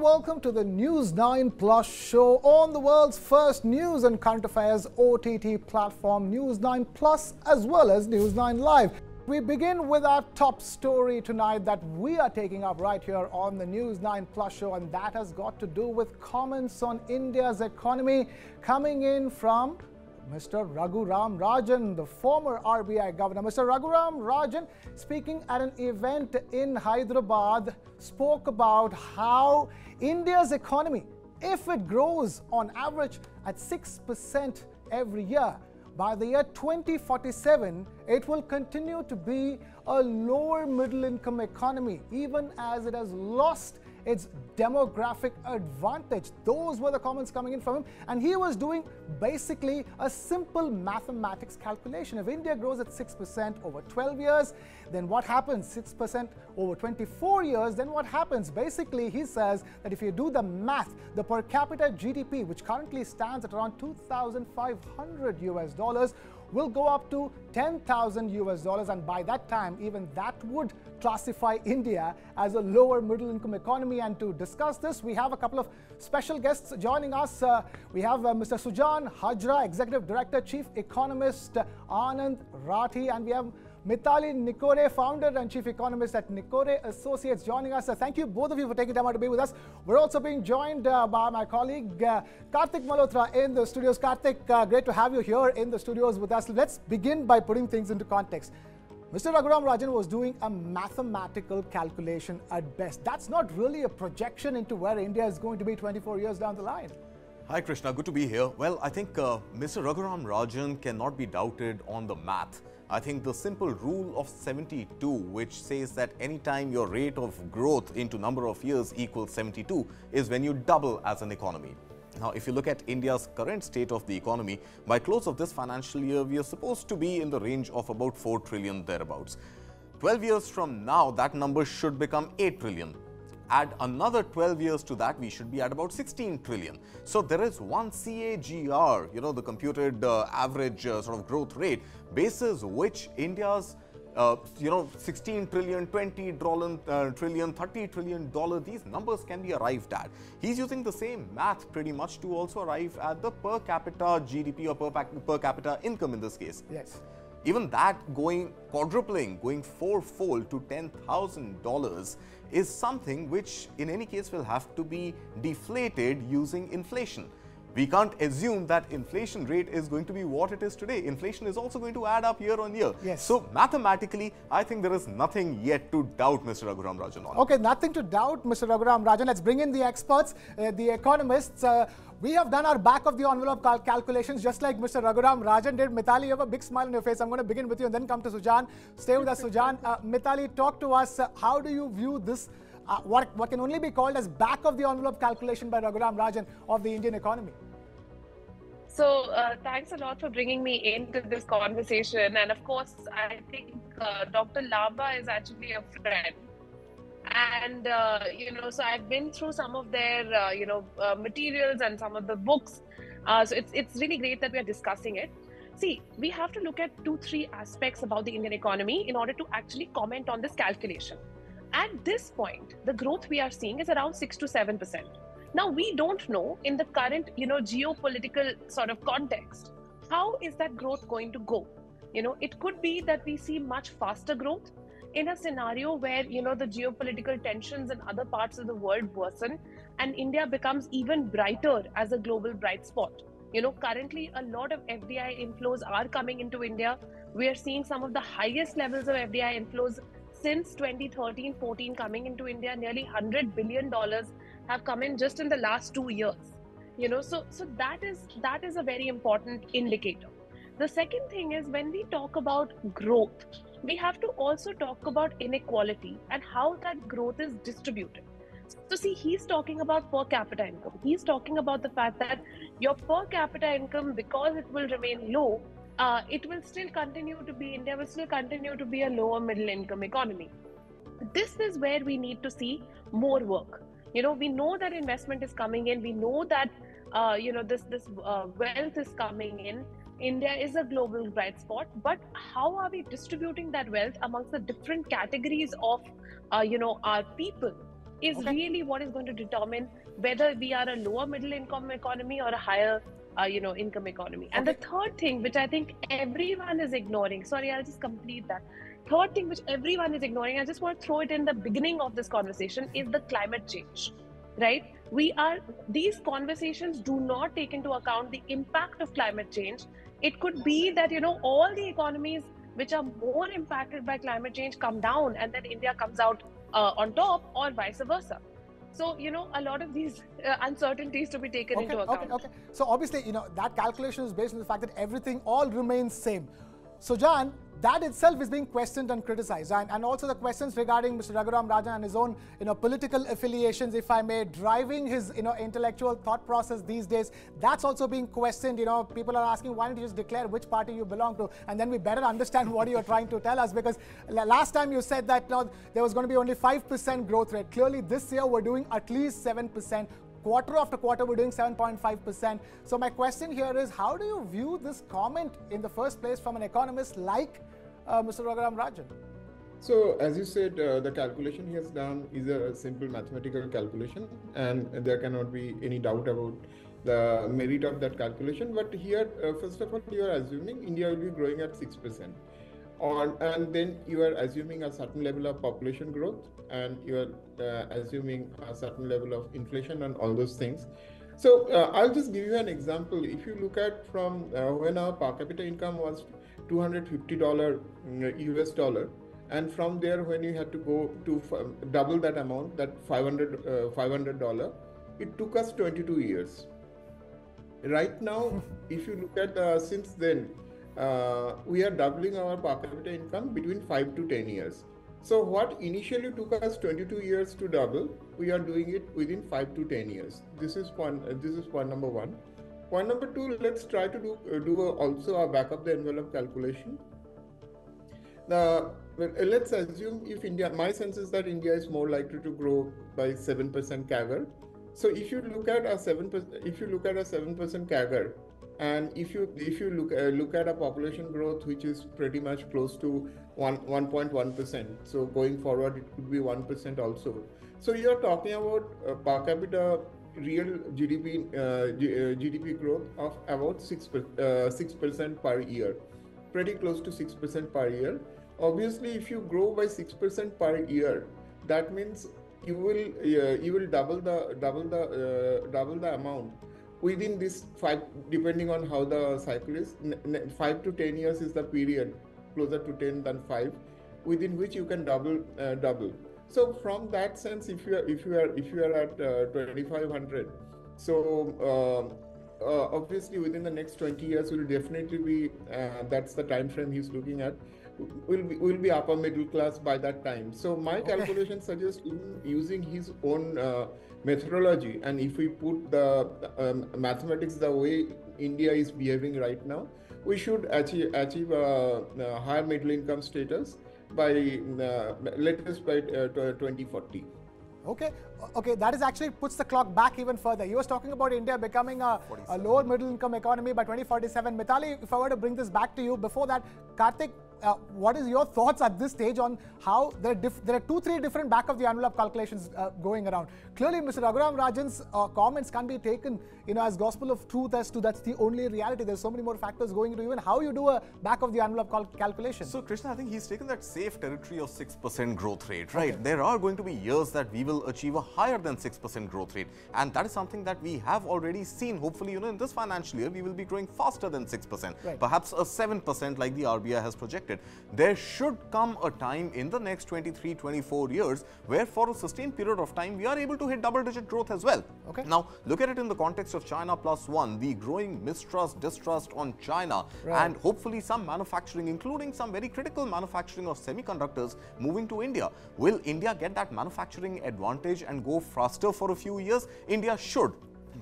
welcome to the News 9 Plus show on the world's first news and current affairs OTT platform, News 9 Plus, as well as News 9 Live. We begin with our top story tonight that we are taking up right here on the News 9 Plus show, and that has got to do with comments on India's economy coming in from Mr. Raghuram Rajan, the former RBI governor. Mr. Raghuram Rajan, speaking at an event in Hyderabad, spoke about how India's economy, if it grows on average at 6% every year, by the year 2047, it will continue to be a lower middle income economy, even as it has lost its demographic advantage. Those were the comments coming in from him, and he was doing basically a simple mathematics calculation. If India grows at 6% over 12 years, then what happens? 6% over 24 years, then what happens? Basically, he says that if you do the math, the per capita GDP, which currently stands at around $2,500 will go up to $10,000, and by that time, even that would classify India as a lower middle income economy. And to discuss this, we have a couple of special guests joining us. We have Mr. Sujan Hajra, Executive Director, Chief Economist, Anand Rathi, and we have Mithali Nikore, founder and chief economist at Nikore Associates, joining us. Thank you, both of you, for taking time out to be with us. We're also being joined by my colleague Karthik Malhotra in the studios. Karthik, great to have you here in the studios with us. Let's begin by putting things into context. Mr. Raghuram Rajan was doing a mathematical calculation at best. That's not really a projection into where India is going to be 24 years down the line. Hi Krishna, good to be here. Well, I think Mr. Raghuram Rajan cannot be doubted on the math. I think the simple rule of 72, which says that anytime your rate of growth into number of years equals 72, is when you double as an economy. Now, if you look at India's current state of the economy, by close of this financial year, we are supposed to be in the range of about 4 trillion thereabouts. 12 years from now, that number should become 8 trillion. Add another 12 years to that, we should be at about 16 trillion. So there is one CAGR, the computed average sort of growth rate, basis which India's 16 trillion, 20 trillion, 30 trillion dollar, these numbers can be arrived at. He's using the same math pretty much to also arrive at the per capita GDP or per capita income in this case. Yes. Even that quadrupling, going fourfold to $10,000 is something which in any case will have to be deflated using inflation. We can't assume that inflation rate is going to be what it is today. Inflation is also going to add up year on year. Yes. So mathematically, I think there is nothing yet to doubt Mr. Raghuram Rajan on. Okay, nothing to doubt, Mr. Raghuram Rajan. Let's bring in the experts, the economists. We have done our back of the envelope calculations just like Mr. Raghuram Rajan did. Mithali, you have a big smile on your face. I'm going to begin with you and then come to Sujan. Stay with us, Sujan. Mithali, talk to us. How do you view this, what can only be called as back of the envelope calculation by Raghuram Rajan of the Indian economy? So thanks a lot for bringing me into this conversation. And of course, I think Dr. Lamba is actually a friend. And, so I've been through some of their, materials and some of the books. So it's really great that we are discussing it. See, we have to look at 2-3 aspects about the Indian economy in order to actually comment on this calculation. At this point, the growth we are seeing is around 6 to 7%. Now, we don't know in the current, geopolitical sort of context, how is that growth going to go? It could be that we see much faster growth in a scenario where, the geopolitical tensions in other parts of the world worsen and India becomes even brighter as a global bright spot. Currently, a lot of FDI inflows are coming into India. We are seeing some of the highest levels of FDI inflows since 2013-14 coming into India. Nearly $100 billion have come in just in the last 2 years. So that is a very important indicator. The second thing is, when we talk about growth, we have to also talk about inequality and how that growth is distributed. So see, he's talking about per capita income. He's talking about the fact that your per capita income, because it will remain low, it will still continue to be, India will still continue to be a lower middle income economy. This is where we need to see more work. We know that investment is coming in. We know that, this wealth is coming in. India is a global bright spot, but how are we distributing that wealth amongst the different categories of, our people? is really what is going to determine whether we are a lower middle income economy or a higher income economy. And the third thing, which I think everyone is ignoring, sorry, I'll just complete that. Third thing, which everyone is ignoring, I just want to throw it in the beginning of this conversation, is the climate change, right? These conversations do not take into account the impact of climate change. It could be that, all the economies which are more impacted by climate change come down and then India comes out on top, or vice versa. So, a lot of these uncertainties to be taken into account. Okay. So obviously, that calculation is based on the fact that everything all remains same. So, Jan, that itself is being questioned and criticized, and also the questions regarding Mr. Raghuram Rajan and his own, political affiliations, if I may, driving his, intellectual thought process these days. That's also being questioned. People are asking, why don't you just declare which party you belong to, and then we better understand what you're trying to tell us. Because last time you said that there was going to be only 5% growth rate. Clearly, this year we're doing at least 7%. Quarter after quarter, we're doing 7.5%. So my question here is, how do you view this comment in the first place from an economist like Mr. Raghuram Rajan? So, as you said, the calculation he has done is a simple mathematical calculation, and there cannot be any doubt about the merit of that calculation. But here, first of all, you are assuming India will be growing at 6%. And then you are assuming a certain level of population growth, and you are assuming a certain level of inflation and all those things. So I'll just give you an example. If you look at from when our per capita income was $250 US dollar, and from there when you had to go to double that amount, that $500, it took us 22 years. Right now, if you look at since then, we are doubling our per capita income between 5 to 10 years. So what initially took us 22 years to double, we are doing it within 5 to 10 years. This is point number one. Point number two, let's try to do also a back of the envelope calculation. Let's assume if India, my sense is that India is more likely to grow by 7% CAGR. So if you look at a 7% CAGR, and if you look at a population growth which is pretty much close to 1.1%, so going forward it could be 1% also. So you are talking about per capita real GDP growth of about 6% per year, pretty close to 6% per year. Obviously, if you grow by 6% per year, that means you will double the amount within this 5, depending on how the cycle is. 5 to 10 years is the period, closer to 10 than 5, within which you can double. So from that sense, if you are at 2,500, so obviously within the next 20 years will definitely be that's the time frame he's looking at. Will be upper middle class by that time. So my calculation suggests using his own methodology, and if we put the mathematics the way India is behaving right now, we should achieve a higher middle income status by latest by 2040. Okay, that is actually puts the clock back even further. You was talking about India becoming a lower middle income economy by 2047. Mithali, if I were to bring this back to you, before that, Karthik, what is your thoughts at this stage on how there are 2-3 different back of the envelope calculations going around? Clearly, Mr. Raghuram Rajan's comments can be taken, as gospel of truth, as to that's the only reality. There's so many more factors going into even how you do a back of the envelope calculation. So, Krishna, I think he's taken that safe territory of 6% growth rate, right? Okay. There are going to be years that we will achieve a higher than 6% growth rate, and that is something that we have already seen. Hopefully, in this financial year, we will be growing faster than 6%, right. Perhaps a 7% like the RBI has projected. There should come a time in the next 23-24 years where for a sustained period of time we are able to hit double-digit growth as well. Okay. Now look at it in the context of China plus one, the growing distrust on China, right. And hopefully some manufacturing, including some very critical manufacturing of semiconductors, moving to India. Will India get that manufacturing advantage and go faster for a few years? India should.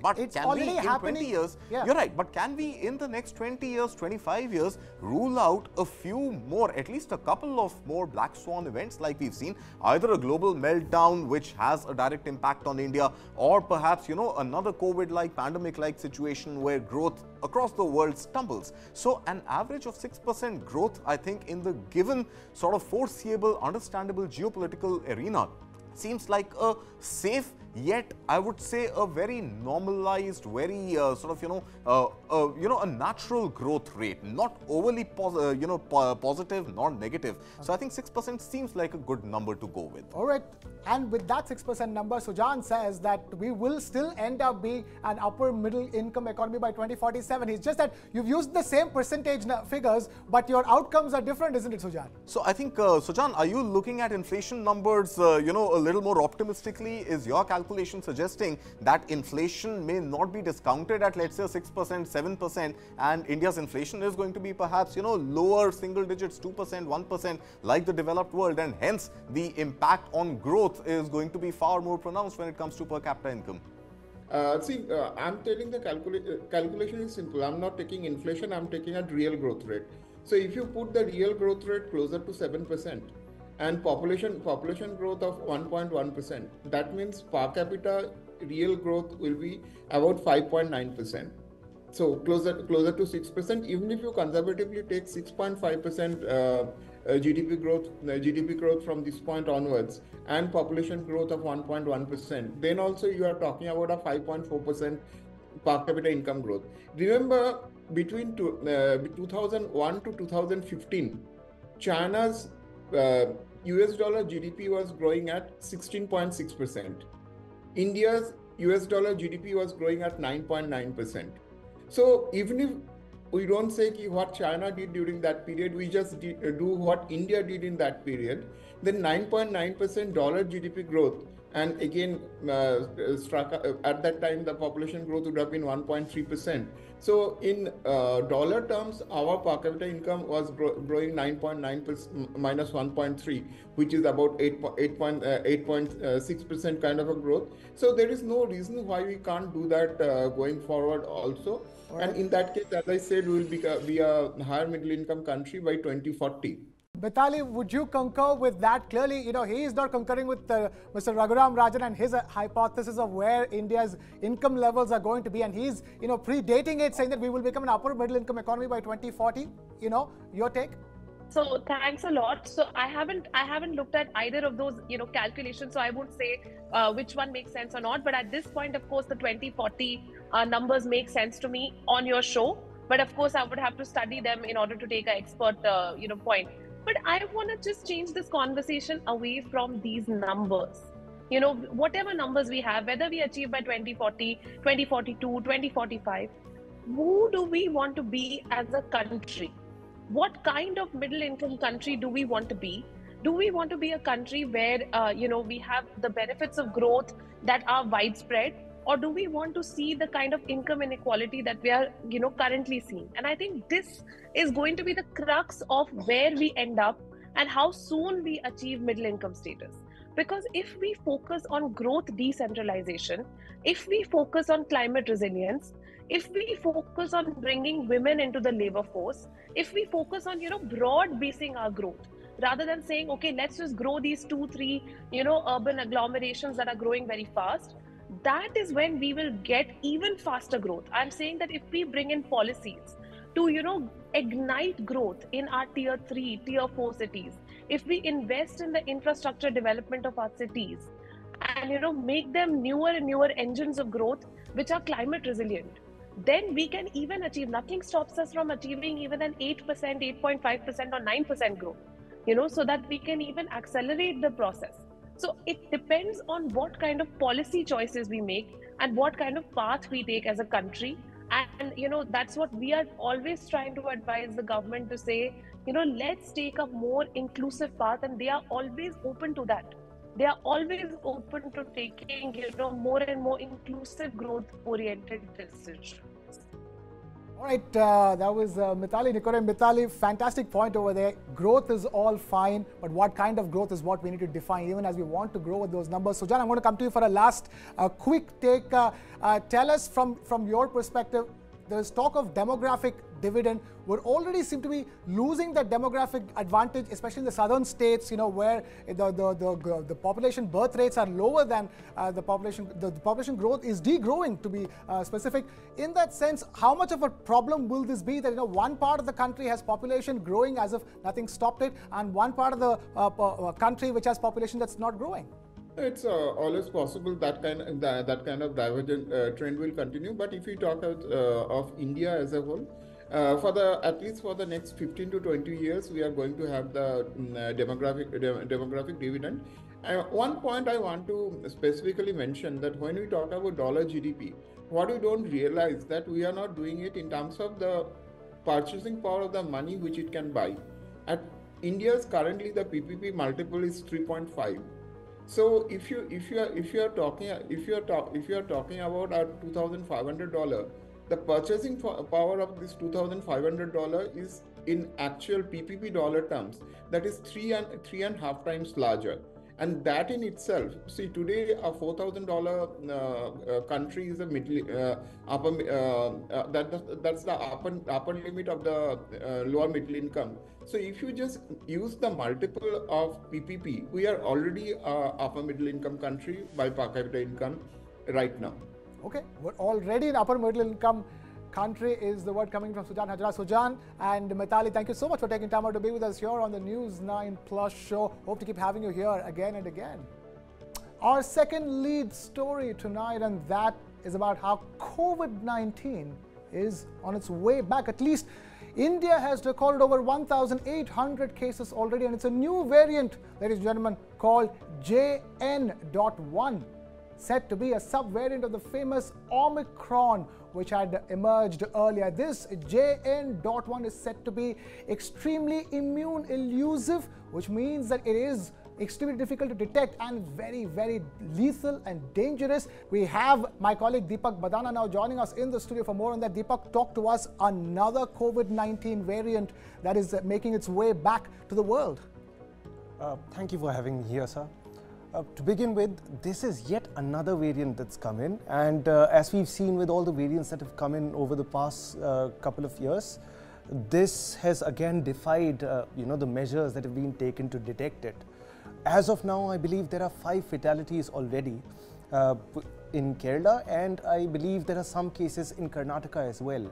But it's can we in 20 years, you're right, but can we in the next 20 years, 25 years, rule out a few more, at least a couple of more black swan events like we've seen, either a global meltdown which has a direct impact on India, or perhaps, another COVID-like, pandemic-like situation where growth across the world stumbles. So an average of 6% growth, I think, in the given sort of foreseeable, understandable geopolitical arena seems like a safe, yet I would say a very normalized, very a natural growth rate, not overly positive, not negative. So I think 6% seems like a good number to go with. All right, and with that 6% number, Sujan says that we will still end up being an upper middle income economy by 2047. It's just that you've used the same percentage figures, but your outcomes are different, isn't it, Sujan? So I think, Sujan, are you looking at inflation numbers, a little more optimistically? Is your calculation suggesting that inflation may not be discounted at, let's say, 6%, 7%, and India's inflation is going to be perhaps, lower single digits, 2%, 1%, like the developed world, and hence the impact on growth is going to be far more pronounced when it comes to per capita income? I'm telling the calculation is simple. I'm not taking inflation, I'm taking a real growth rate. So if you put the real growth rate closer to 7% and population growth of 1.1%, that means per capita real growth will be about 5.9%. So closer to 6%. Even if you conservatively take 6.5% GDP growth from this point onwards, and population growth of 1.1%, then also you are talking about a 5.4% per capita income growth. Remember, between 2001 to 2015, China's US dollar GDP was growing at 16.6%. India's US dollar GDP was growing at 9.9%. So even if we don't say what China did during that period, we just do what India did in that period, then 9.9% dollar GDP growth, and again at that time the population growth would have been 1.3%. So in dollar terms, our per capita income was growing 9.9% minus 1.3, which is about 8.6% kind of a growth. So there is no reason why we can't do that going forward also. Right. And in that case, as I said, we will be a higher middle income country by 2040. Mithali, would you concur with that? Clearly, he is not concurring with Mr. Raghuram Rajan and his hypothesis of where India's income levels are going to be, and he's, predating it, saying that we will become an upper middle income economy by 2040. Your take? So thanks a lot. So I haven't looked at either of those, calculations. So I won't say which one makes sense or not. But at this point, of course, the 2040 numbers make sense to me on your show. But of course, I would have to study them in order to take an expert, point. But I want to just change this conversation away from these numbers. Whatever numbers we have, whether we achieve by 2040, 2042, 2045, who do we want to be as a country? What kind of middle income country do we want to be? Do we want to be a country where, we have the benefits of growth that are widespread? Or do we want to see the kind of income inequality that we are, currently seeing? And I think this is going to be the crux of where we end up and how soon we achieve middle income status. Because if we focus on growth decentralization, if we focus on climate resilience, if we focus on bringing women into the labor force, if we focus on, broad basing our growth, rather than saying, okay, let's just grow these 2-3, urban agglomerations that are growing very fast, that is when we will get even faster growth. I'm saying that if we bring in policies to, ignite growth in our tier 3, tier 4 cities, if we invest in the infrastructure development of our cities and, make them newer and newer engines of growth, which are climate resilient, then we can even achieve, nothing stops us from achieving even an 8%, 8.5% or 9% growth, so that we can even accelerate the process. So it depends on what kind of policy choices we make and what kind of path we take as a country. And, that's what we are always trying to advise the government to say, let's take a more inclusive path, and they are always open to that. They are always open to taking, more and more inclusive growth-oriented decisions. All right, that was Mithali Nikore. Mithali, fantastic point over there. Growth is all fine, but what kind of growth is what we need to define, even as we want to grow with those numbers. Sujan, I'm going to come to you for a last quick take. Tell us from your perspective, there's talk of demographic dividend. We already seem to be losing that demographic advantage, especially in the southern states, where the population birth rates are lower than the population growth is degrowing, to be specific. In that sense, how much of a problem will this be that one part of the country has population growing as if nothing stopped it, and one part of the country which has population that's not growing? It's always possible that kind of divergent trend will continue. But if we talk of India as a whole, for the at least for the next 15 to 20 years, we are going to have the demographic dividend. One point I want to specifically mention that when we talk about dollar GDP, what we don't realize that we are not doing it in terms of the purchasing power of the money which it can buy. At India's currently the PPP multiple is 3.5. So if you are talking about our $2,500, the purchasing power of this $2,500 is in actual PPP dollar terms, that is three and a half times larger. And that in itself, see, today a $4,000 country is a that's the upper limit of the lower middle income. So if you just use the multiple of PPP, we are already a upper middle income country by per capita income right now. Okay, we're already in upper middle income country is the word coming from Sujan Hajra. Sujan and Mithali, thank you so much for taking time out to be with us here on the News 9 Plus show. Hope to keep having you here again and again. Our second lead story tonight, and that is about how COVID-19 is on its way back. At least India has recorded over 1,800 cases already, and it's a new variant, ladies and gentlemen, called JN.1, said to be a subvariant of the famous Omicron, which had emerged earlier. This JN.1 is said to be extremely immune elusive, which means that it is extremely difficult to detect and very, very lethal and dangerous. We have my colleague Deepak Badana now joining us in the studio for more on that. Deepak, talk to us another COVID-19 variant that is making its way back to the world. Thank you for having me here, sir. To begin with, this is yet another variant that's come in, and as we've seen with all the variants that have come in over the past couple of years, this has again defied the measures that have been taken to detect it. As of now, I believe there are 5 fatalities already in Kerala, and I believe there are some cases in Karnataka as well.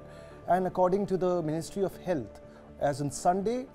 And according to the Ministry of Health, as on Sunday,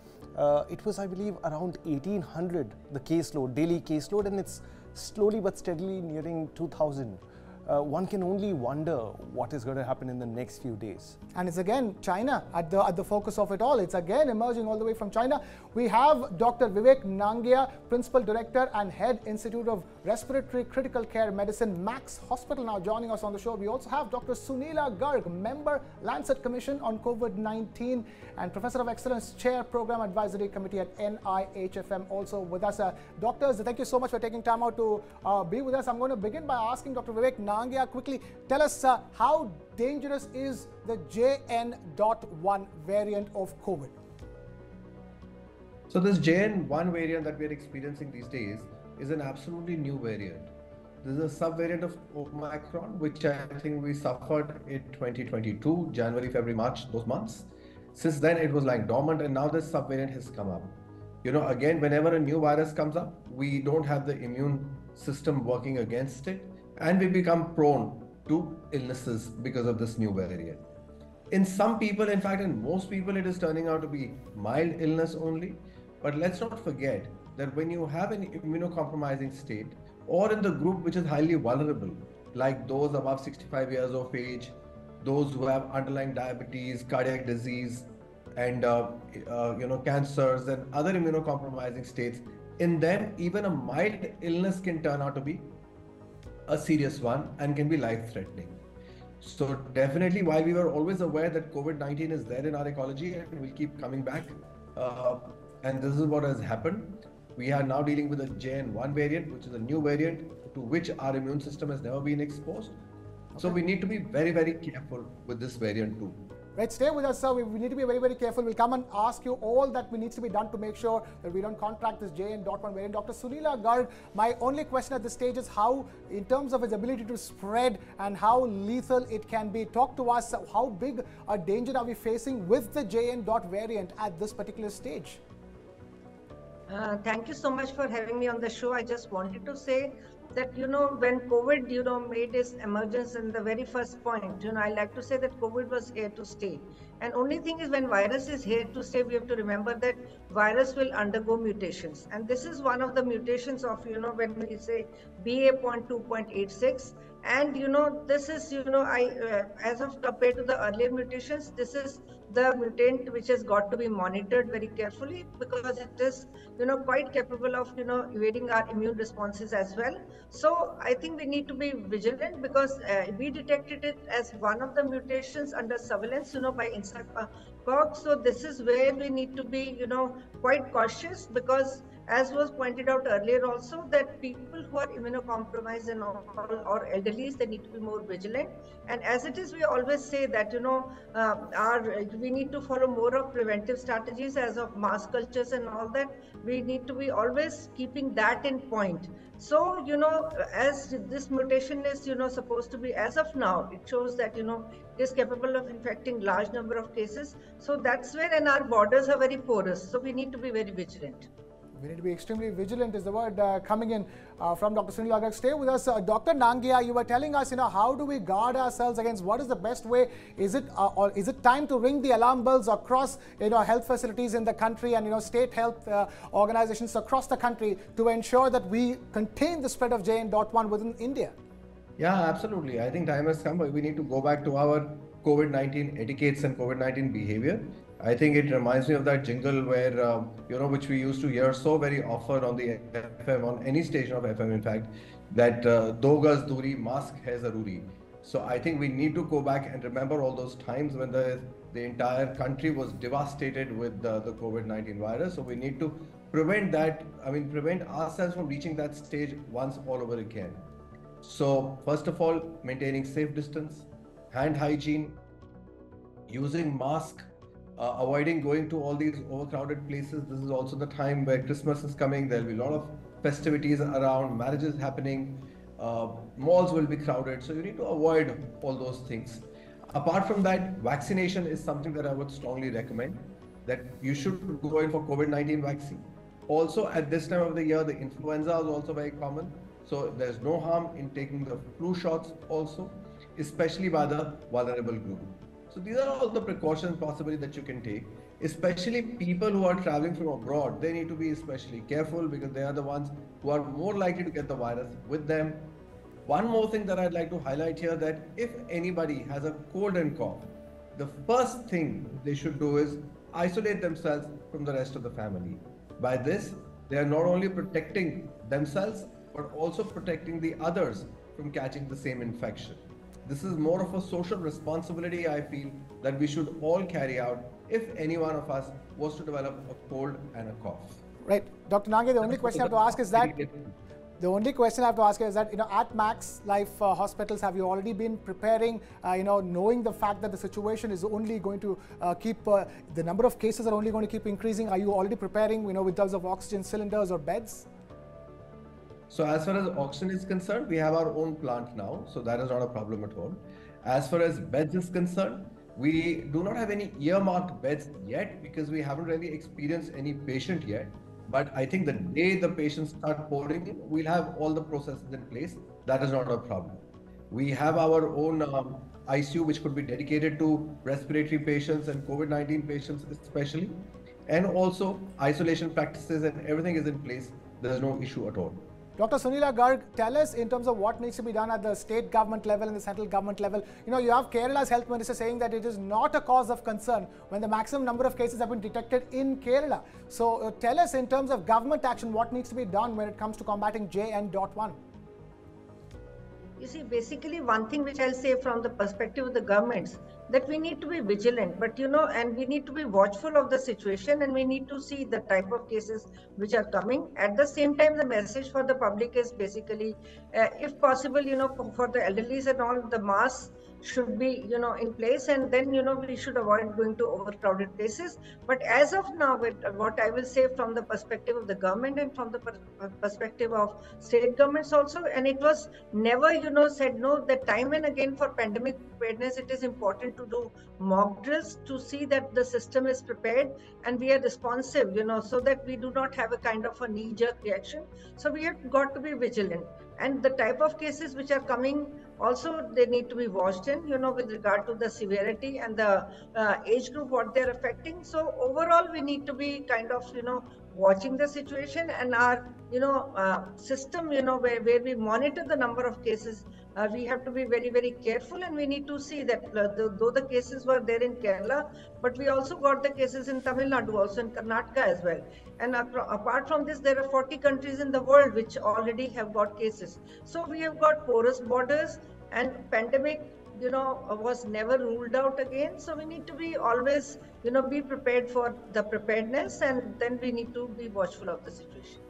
it was, I believe, around 1,800, the caseload, daily caseload, and it's slowly but steadily nearing 2,000. One can only wonder what is going to happen in the next few days. And it's again China at the focus of it all. It's again emerging all the way from China. We have Dr. Vivek Nangia, Principal Director and Head Institute of Respiratory Critical Care Medicine, Max Hospital, now joining us on the show. We also have Dr. Sunila Garg, Member, Lancet Commission on COVID-19 and Professor of Excellence, Chair, Program Advisory Committee at NIHFM, also with us. Doctors, thank you so much for taking time out to be with us. I'm going to begin by asking Dr. Vivek Nangia, quickly tell us how dangerous is the JN.1 variant of COVID? So this JN.1 variant that we are experiencing these days is an absolutely new variant. This is a subvariant of Omicron, which I think we suffered in 2022, January, February, March, those months. Since then, it was like dormant, and now this subvariant has come up. You know, again, whenever a new virus comes up, we don't have the immune system working against it, and we become prone to illnesses because of this new variant. In some people, in fact, in most people, it is turning out to be mild illness only. But let's not forget that when you have an immunocompromising state, or in the group which is highly vulnerable, like those above 65 years of age, those who have underlying diabetes, cardiac disease, and cancers and other immunocompromising states, in them, even a mild illness can turn out to be a serious one and can be life-threatening. So definitely, while we were always aware that COVID-19 is there in our ecology and will keep coming back, and this is what has happened, we are now dealing with a JN.1 variant, which is a new variant to which our immune system has never been exposed. Okay. So we need to be very, very careful with this variant too. Right, stay with us, sir. We need to be very, very careful. We'll come and ask you all that needs to be done to make sure that we don't contract this JN.1 variant. Dr. Sunila Garg, my only question at this stage is how, in terms of its ability to spread and how lethal it can be, talk to us. How big a danger are we facing with the JN.1 variant at this particular stage? Thank you so much for having me on the show. I just wanted to say that, when COVID, made its emergence in the very first point, I like to say that COVID was here to stay. And only thing is, when virus is here to stay, we have to remember that virus will undergo mutations. And this is one of the mutations of, when we say BA.2.86. And, this is, as of compared to the earlier mutations, this is the mutant which has got to be monitored very carefully, because it is, quite capable of, evading our immune responses as well. So I think we need to be vigilant, because we detected it as one of the mutations under surveillance, by INSACOG. So this is where we need to be, quite cautious, because as was pointed out earlier also, that people who are immunocompromised and all, or elderly, they need to be more vigilant. And as it is, we always say that, we need to follow more of preventive strategies as of mass cultures and all that. We need to be always keeping that in point. So, as this mutation is, supposed to be, as of now, it shows that, it is capable of infecting large number of cases. So that's where, and our borders are very porous. So we need to be very vigilant. We need to be extremely vigilant is the word coming in from Dr. Sunila Garg. Stay with us. Dr. Nangia, you were telling us, how do we guard ourselves against, what is the best way? Is it or is it time to ring the alarm bells across, health facilities in the country and, state health organizations across the country to ensure that we contain the spread of JN.1 within India? Yeah, absolutely. I think time has come. We need to go back to our COVID-19 etiquettes and COVID-19 behavior. I think it reminds me of that jingle where, which we used to hear so very often on the FM, on any station of FM, in fact, that do gaz duri, mask hai zaruri. So I think we need to go back and remember all those times when the entire country was devastated with the COVID-19 virus. So we need to prevent that, prevent ourselves from reaching that stage once all over again. So first of all, maintaining safe distance, hand hygiene, using mask, avoiding going to all these overcrowded places. This is also the time where Christmas is coming. There'll be a lot of festivities around, marriages happening, malls will be crowded. So you need to avoid all those things. Apart from that, vaccination is something that I would strongly recommend, that you should go in for COVID-19 vaccine. Also, at this time of the year, the influenza is also very common. So there's no harm in taking the flu shots also, especially by the vulnerable group. So these are all the precautions possibly that you can take, especially people who are traveling from abroad. They need to be especially careful, because they are the ones who are more likely to get the virus with them. One more thing that I'd like to highlight here, that if anybody has a cold and cough, the first thing they should do is isolate themselves from the rest of the family. By this, they are not only protecting themselves, but also protecting the others from catching the same infection. This is more of a social responsibility, I feel, that we should all carry out if any one of us was to develop a cold and a cough. Right. Dr. Nangia, the only question I have to ask is that, at Max Life Hospitals, have you already been preparing, knowing the fact that the situation is only going to keep, the number of cases are only going to keep increasing? Are you already preparing, with terms of oxygen cylinders or beds? So as far as oxygen is concerned, we have our own plant now, so that is not a problem at all. As far as beds is concerned, we do not have any earmarked beds yet, because we haven't really experienced any patient yet. But I think the day the patients start pouring in, we'll have all the processes in place. That is not a problem. We have our own ICU, which could be dedicated to respiratory patients and COVID-19 patients especially. And also isolation practices and everything is in place. There's no issue at all. Dr. Sunila Garg, tell us in terms of what needs to be done at the state government level and the central government level. You have Kerala's health minister saying that it is not a cause of concern when the maximum number of cases have been detected in Kerala. So tell us in terms of government action, what needs to be done when it comes to combating JN.1? You see, basically one thing which I'll say from the perspective of the governments, that we need to be vigilant, but and we need to be watchful of the situation, and we need to see the type of cases which are coming. At the same time, the message for the public is basically, if possible, for the elderlies and all, the masks should be, in place, and then, we should avoid going to overcrowded places. But as of now, what I will say from the perspective of the government and from the perspective of state governments also, and it was never, said no, that time and again for pandemic preparedness, it is important to do mock drills to see that the system is prepared and we are responsive, so that we do not have a kind of a knee-jerk reaction. So we have got to be vigilant. And the type of cases which are coming also, they need to be watched in, with regard to the severity and the age group, what they're affecting. So overall, we need to be kind of, watching the situation, and our, system, where we monitor the number of cases, we have to be very, very careful, and we need to see that though the cases were there in Kerala, but we also got the cases in Tamil Nadu, also in Karnataka as well. And apart from this, there are 40 countries in the world which already have got cases. So we have got porous borders, and pandemic, was never ruled out again. So we need to be always, be prepared for the preparedness, and then we need to be watchful of the situation.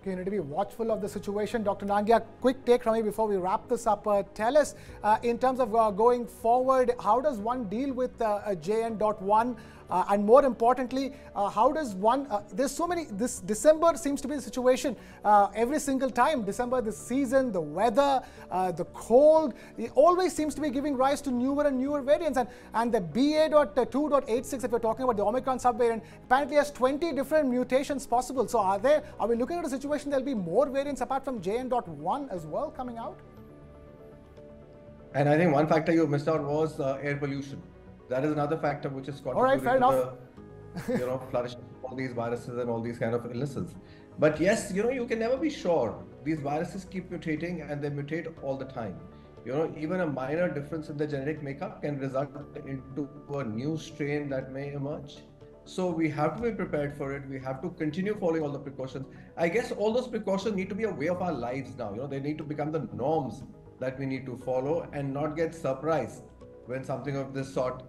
Okay, you need to be watchful of the situation. Dr. Nangia, quick take from you before we wrap this up. Tell us, in terms of going forward, how does one deal with JN.1? And more importantly, how does one, there's so many, this December seems to be the situation every single time. December, the season, the weather, the cold, it always seems to be giving rise to newer and newer variants. And the BA.2.86, if we're talking about the Omicron subvariant, apparently has 20 different mutations possible. So are we looking at a situation there'll be more variants apart from JN.1 as well coming out? And I think one factor you missed out was air pollution. That is another factor which is contributing to the flourishing of all these viruses and all these kind of illnesses. But yes, you can never be sure. These viruses keep mutating, and they mutate all the time. Even a minor difference in the genetic makeup can result into a new strain that may emerge. So we have to be prepared for it. We have to continue following all the precautions. I guess all those precautions need to be a way of our lives now. They need to become the norms that we need to follow, and not get surprised when something of this sort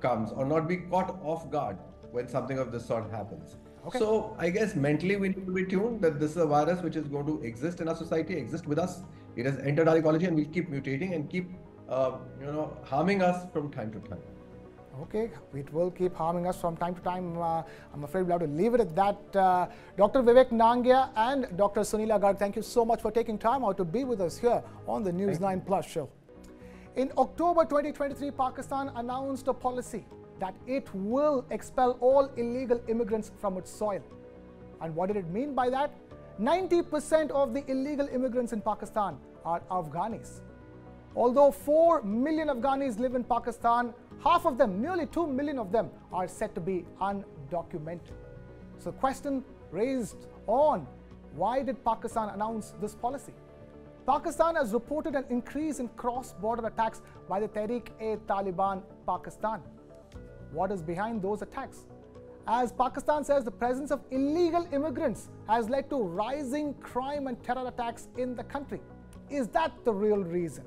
comes, or not be caught off guard when something of this sort happens. Okay. So I guess mentally we need to be tuned that this is a virus which is going to exist in our society, exist with us. It has entered our ecology, and will keep mutating and keep harming us from time to time. Okay, it will keep harming us from time to time. I'm afraid we'll have to leave it at that. Dr. Vivek Nangia and Dr. Sunila Garg, thank you so much for taking time out to be with us here on the News 9 Plus show. In October 2023, Pakistan announced a policy that it will expel all illegal immigrants from its soil. And what did it mean by that? 90% of the illegal immigrants in Pakistan are Afghanis. Although 4 million Afghanis live in Pakistan, half of them, nearly 2 million of them, are said to be undocumented. So question raised on, why did Pakistan announce this policy? Pakistan has reported an increase in cross-border attacks by the Tehreek-e-Taliban Pakistan. What is behind those attacks? As Pakistan says, the presence of illegal immigrants has led to rising crime and terror attacks in the country. Is that the real reason?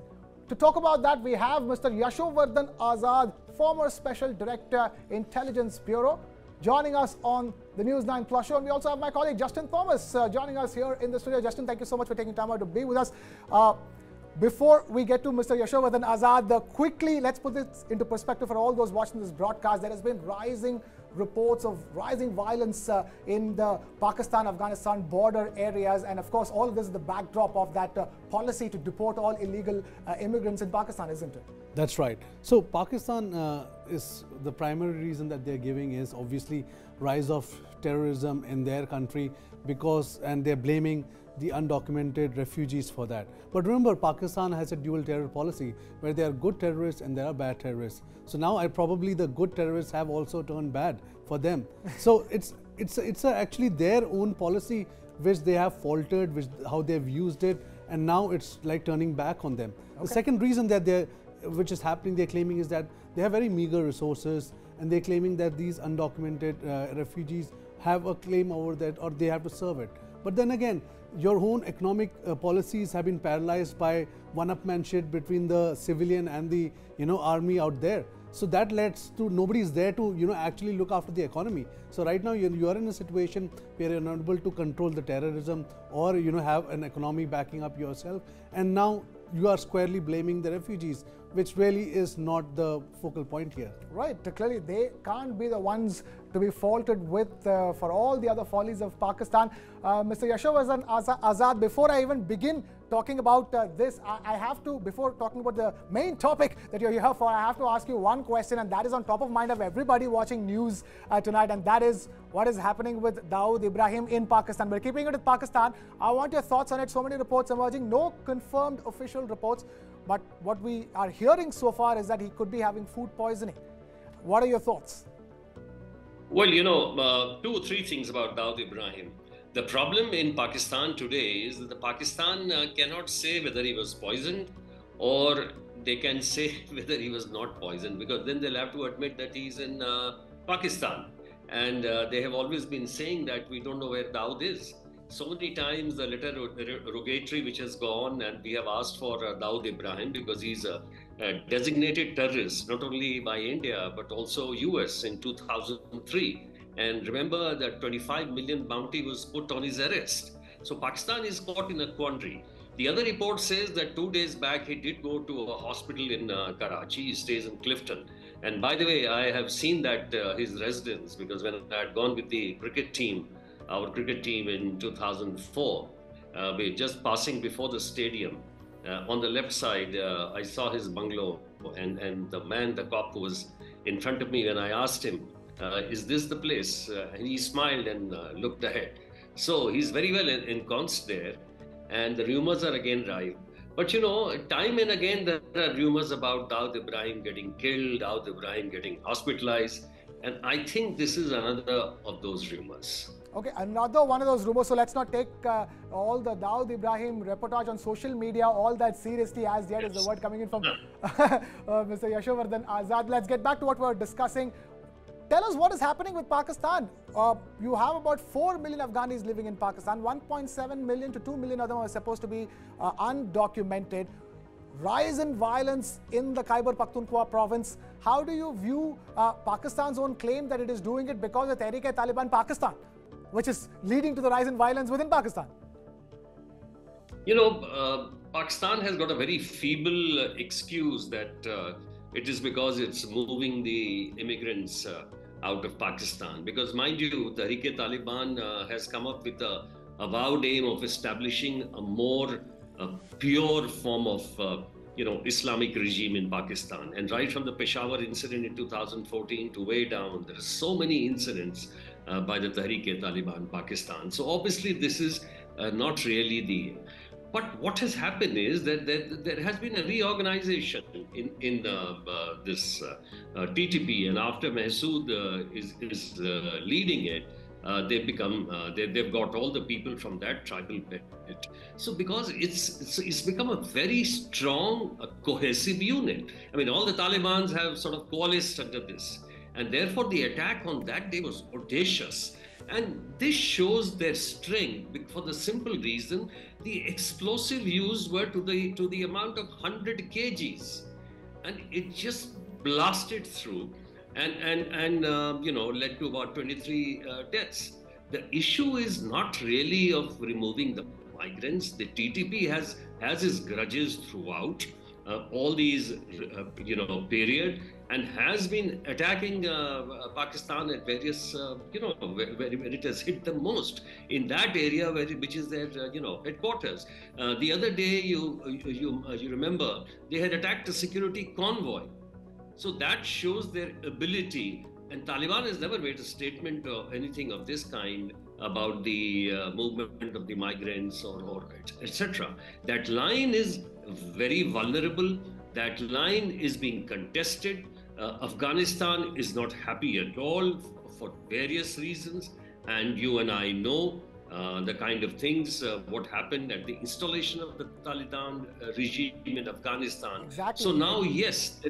To talk about that, we have Mr. Yashovardhan Azad, former Special Director, Intelligence Bureau, joining us on the News 9 Plus show. And we also have my colleague Justin Thomas joining us here in the studio. Justin, thank you so much for taking time out to be with us. Before we get to Mr. Yashovardhan Azad, quickly, let's put this into perspective for all those watching this broadcast. There has been rising reports of rising violence in the Pakistan-Afghanistan border areas. And of course, all of this is the backdrop of that policy to deport all illegal immigrants in Pakistan, isn't it? That's right. So Pakistan is the primary reason that they're giving is obviously rise of terrorism in their country and they're blaming the undocumented refugees for that. But remember, Pakistan has a dual terror policy where there are good terrorists and there are bad terrorists. So now probably the good terrorists have also turned bad for them. So it's actually their own policy which they have faltered, how they've used it, and now it's like turning back on them. Okay. The second reason that which is happening, they're claiming, is that they have very meager resources, and they're claiming that these undocumented refugees have a claim over that, or they have to serve it. But then again, your own economic policies have been paralyzed by one-upmanship between the civilian and the army out there. So that leads to nobody is there to actually look after the economy. So right now you are in a situation where you're not able to control the terrorism or have an economy backing up yourself, and now you are squarely blaming the refugees. which really is not the focal point here. Right, clearly they can't be the ones to be faulted with for all the other follies of Pakistan. Mr. Yashovardhan Azad, before I even begin talking about this, I have to, before talking about the main topic that you're here for, I have to ask you one question, and that is on top of mind of everybody watching news tonight, and that is what is happening with Dawood Ibrahim in Pakistan. But keeping it with Pakistan, I want your thoughts on it. So many reports emerging, no confirmed official reports, but what we are hearing so far is that he could be having food poisoning. What are your thoughts? Well, you know, 2 or 3 things about Dawood Ibrahim. The problem in Pakistan today is that the Pakistan cannot say whether he was poisoned, or they can say whether he was not poisoned, because then they'll have to admit that he's in Pakistan. And they have always been saying that we don't know where Dawood is. So many times the letter rogatory which has gone, and we have asked for Dawood Ibrahim because he's a designated terrorist, not only by India, but also US in 2003. And remember that 25 million bounty was put on his arrest. So Pakistan is caught in a quandary. The other report says that 2 days back, he did go to a hospital in Karachi. He stays in Clifton. And by the way, I have seen that his residence, because when I had gone with the cricket team, our cricket team in 2004, we're just passing before the stadium. On the left side, I saw his bungalow, and the man, the cop who was in front of me, when I asked him, is this the place? And he smiled and looked ahead. So he's very well ensconced there, and the rumors are again rife. But you know, time and again there are rumors about Dawood Ibrahim getting killed, Dawood Ibrahim getting hospitalized, and I think this is another of those rumors. Okay, another one of those rumors. So let's not take all the Dawood Ibrahim reportage on social media all that seriously as yet. Yes. Is the word coming in from Mr. Yashovardhan Azad. Let's get back to what we were discussing. Tell us what is happening with Pakistan. You have about 4 million Afghanis living in Pakistan. 1.7 million to 2 million of them are supposed to be undocumented. Rise in violence in the Khyber Pakhtunkhwa province. How do you view Pakistan's own claim that it is doing it because of Tehreek-e-Taliban Pakistan, which is leading to the rise in violence within Pakistan? You know, Pakistan has got a very feeble excuse that it is because it's moving the immigrants out of Pakistan. Because mind you, Tehreek-e-Taliban has come up with a avowed aim of establishing a more pure form of Islamic regime in Pakistan. And right from the Peshawar incident in 2014 to way down, there are so many incidents by the Tehreek-e-Taliban Pakistan. So obviously this is not really the... But what has happened is that there has been a reorganization in this TTP, and after Mahsood is leading it, they've got all the people from that tribal belt. So because it's become a very strong, cohesive unit. I mean, all the Talibans have sort of coalesced under this, and therefore the attack on that day was audacious. And this shows their strength for the simple reason the explosive used were to the amount of 100 kgs, and it just blasted through and led to about 23 deaths. The issue is not really of removing the migrants. The TTP has its grudges throughout all these period, and has been attacking Pakistan at various where it has hit the most in that area which is their headquarters. The other day you remember they had attacked a security convoy. So that shows their ability, and Taliban has never made a statement or anything of this kind about the movement of the migrants or etc. That line is very vulnerable. That line is being contested. Afghanistan is not happy at all for various reasons, and you and I know the kind of things what happened at the installation of the Taliban regime in Afghanistan. Exactly. So now, yes,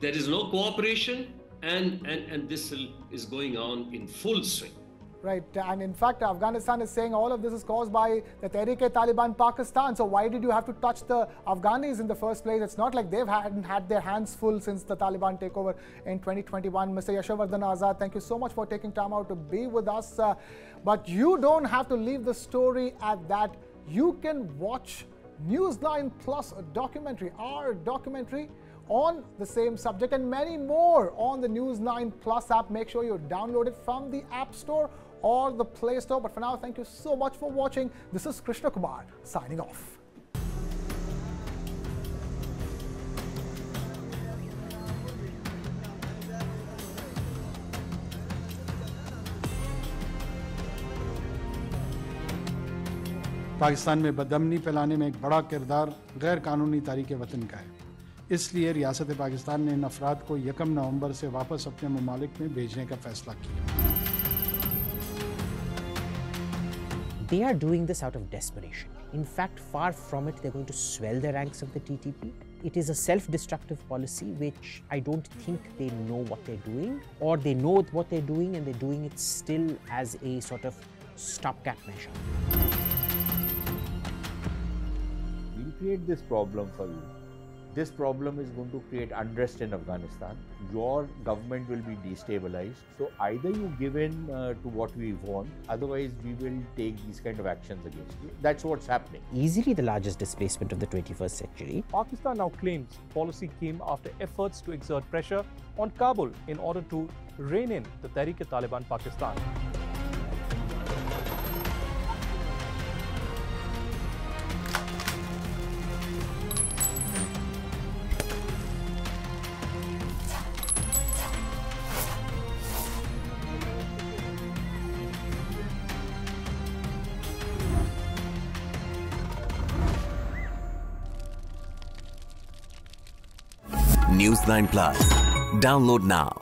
there is no cooperation, and this is going on in full swing. Right, and in fact, Afghanistan is saying all of this is caused by the Tehreek-e-Taliban Pakistan. So why did you have to touch the Afghanis in the first place? It's not like they've hadn't had their hands full since the Taliban takeover in 2021. Mr. Yashovardhan Azad, thank you so much for taking time out to be with us. But you don't have to leave the story at that. You can watch News9 Plus documentary, our documentary on the same subject and many more on the News 9 Plus app. Make sure you download it from the App Store or the Play Store. But for now, thank you so much for watching. This is Krishna Kumar signing off. Pakistan में बदअमनी फैलाने में एक बड़ा किरदार गैर कानूनी तारीक वतन का है, इसलिए रियासत पाकिस्तान ने इन अफराद को 1 नवंबर से वापस अपने ममालिक में भेजने का फैसला किया। They are doing this out of desperation. In fact, far from it, they're going to swell the ranks of the TTP. It is a self-destructive policy which I don't think they know what they're doing, or they know what they're doing and they're doing it still as a sort of stopgap measure. We'll create this problem for you. This problem is going to create unrest in Afghanistan. Your government will be destabilized. So either you give in to what we want, otherwise we will take these kind of actions against you. That's what's happening. Easily the largest displacement of the 21st century. Pakistan now claims policy came after efforts to exert pressure on Kabul in order to rein in the Tehreek-e-Taliban Pakistan. News 9 Plus. Download now.